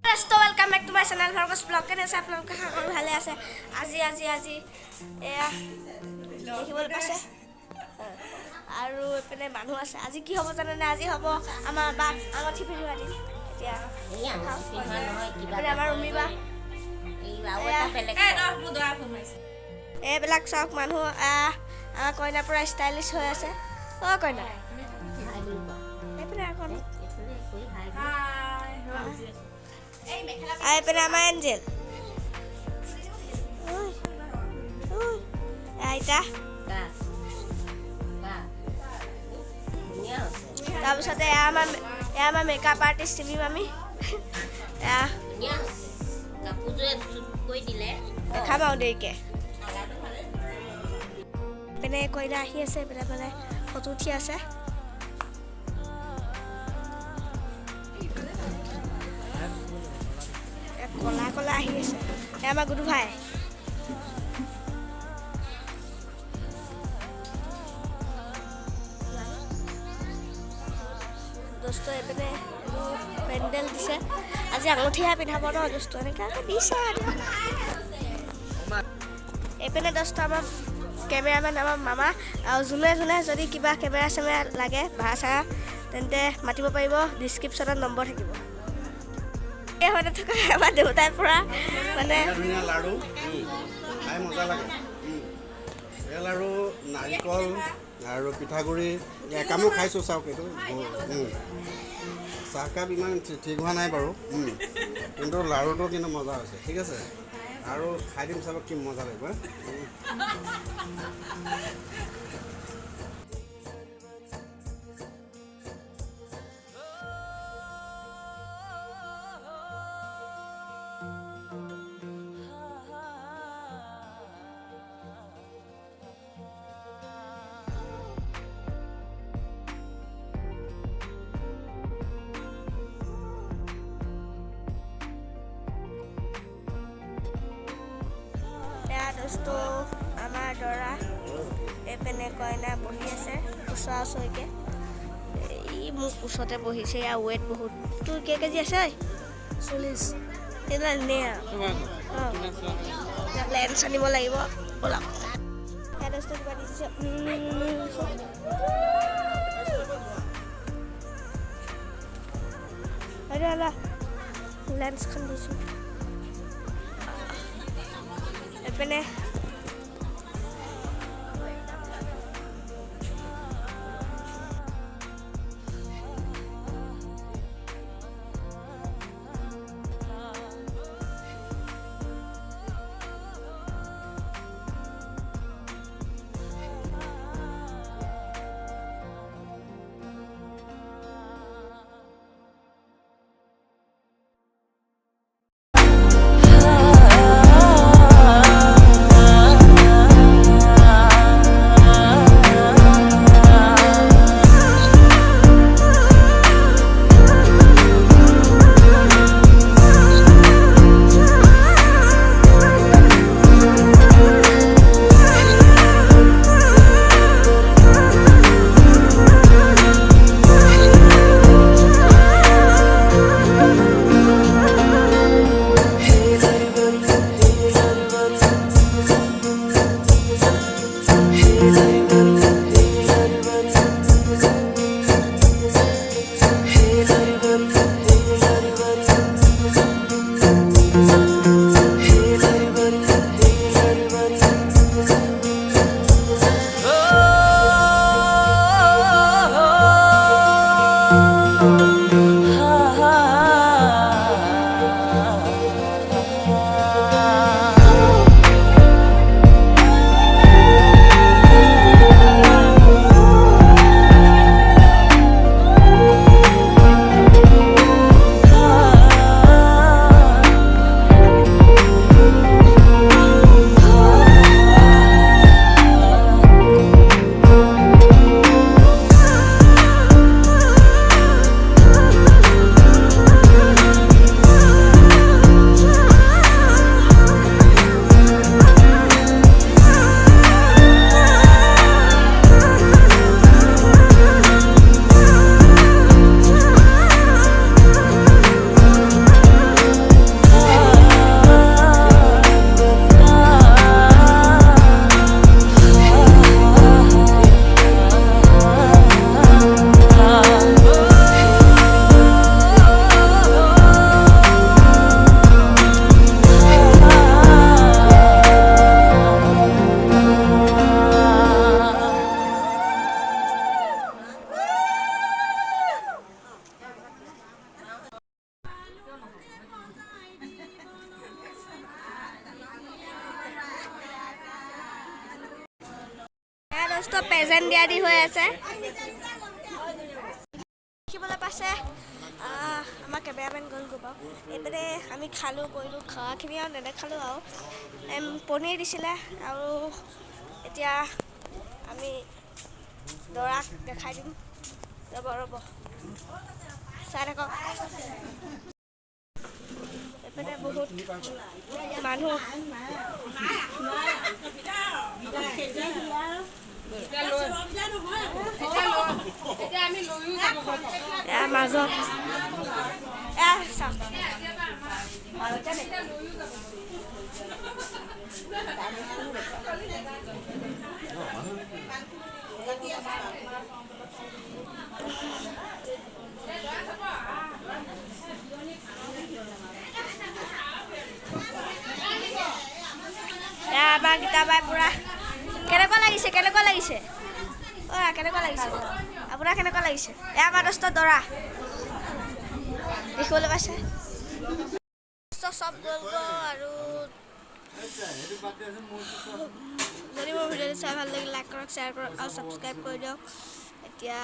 Welcome back to my channel भरगस blog के नेसे आपलोक সকলো ভালে আছে আজি এয়া দেখিবলৈ পাইছে আৰু এপনে মানুহ আছে আজি কি হ'ব জানেনে আজি হ'ব আমাৰ বা আঙঠি পিন্ধোৱানি এতিয়া এই আঙঠি পিন্ধোৱা নহয় কিবা আমাৰ উমিবা এই আৰু এটা বেলেগ দৰা ফৰমাইছে এইবিলাক চাওক মানুহ আমাৰ কইনা পুৰা ষ্টাইলিছ হৈ আছে অ কইনা এপনে এখন Ay, pero ama Angel. Uy. Ahí está. তাৰপিছতে আমাৰ মেকআপ আৰ্টিষ্ট চিমি মামি দেখাম আৰু দেৰিকে পিনে কইনা আহি আছে পিনে পিনে ফটো উঠি আছে কলা কলা আহি আছে আমাৰ গুডু ভাই দোস্ত এপিনে পেণ্ডেল দিছে আজি আঙঠিহে পিন্ধাব ন দোস্ত এনেকৈ দিছে এপিনে দোস্ত আমাৰ কেমেৰামেন আমাৰ মামা আৰু যোনে যোনে যদি কিবা কেমেৰা চেমেৰা লাগে ভাড়া চাৰা তেন্তে মাতিব পাৰিব ডিছক্ৰিপশ্যনত নম্বৰ থাকিব হতে থকা আমাৰ দেউতাৰ পৰা মানে ধুনীয়া লাড়ু খাই মজা লাগে এই লাড়ু নাৰিকল আৰু পিঠাগুড়ি একামো খাইছোঁ চাওক এইটো চাহকাপ ইমান ঠিক হোৱা নাই বাৰু কিন্তু লাড়ুটো কিন্তু মজা হৈছে ঠিক আছে আৰু খাই দিম চাব কি মজা লাগিব দোস্ত আমাৰ দৰা এপিনে কইনা বহি আছে ওচৰা ওচৰিকে ই মোক ওচৰতে বহিছে ইয়াৰ ৱেইট বহুত তোৰ কেজি আছে 40 তেনে নে লেন্স আনিব লাগিব ব'লা দোস্ত কিবা দিছে লেন্সখন দিছোঁ এপিনে মস্ত প্ৰেজেণ্ট দিয়া দি হৈ আছে দেখিবলৈ পাইছে আমাৰ কেমেৰামেন গ'ল গ'ব এইপিনে আমি খালোঁ কৰিলোঁ খোৱাখিনি আৰু নেদেখালোঁ আৰু পনীৰ দিছিলে আৰু এতিয়া আমি দৰাক দেখাই দিম ৰ'ব চাই থাকক এইপিনে বহুত মানুহ মাজত চাওক আমাৰ গীতা বাই পূৰা কেনেকুৱা লাগিছে কেনেকুৱা লাগিছে আপোনাৰ কেনেকুৱা লাগিছে এয়া আমাৰ দোস্ত দৰা দেখিবলৈ পাইছে চব গ'ল আৰু যদি মোৰ ভিডিঅ'টো চাই ভাল লাগিলে লাইক কৰক শ্বেয়াৰ কৰক আৰু ছাবস্ক্ৰাইব কৰি দিয়ক এতিয়া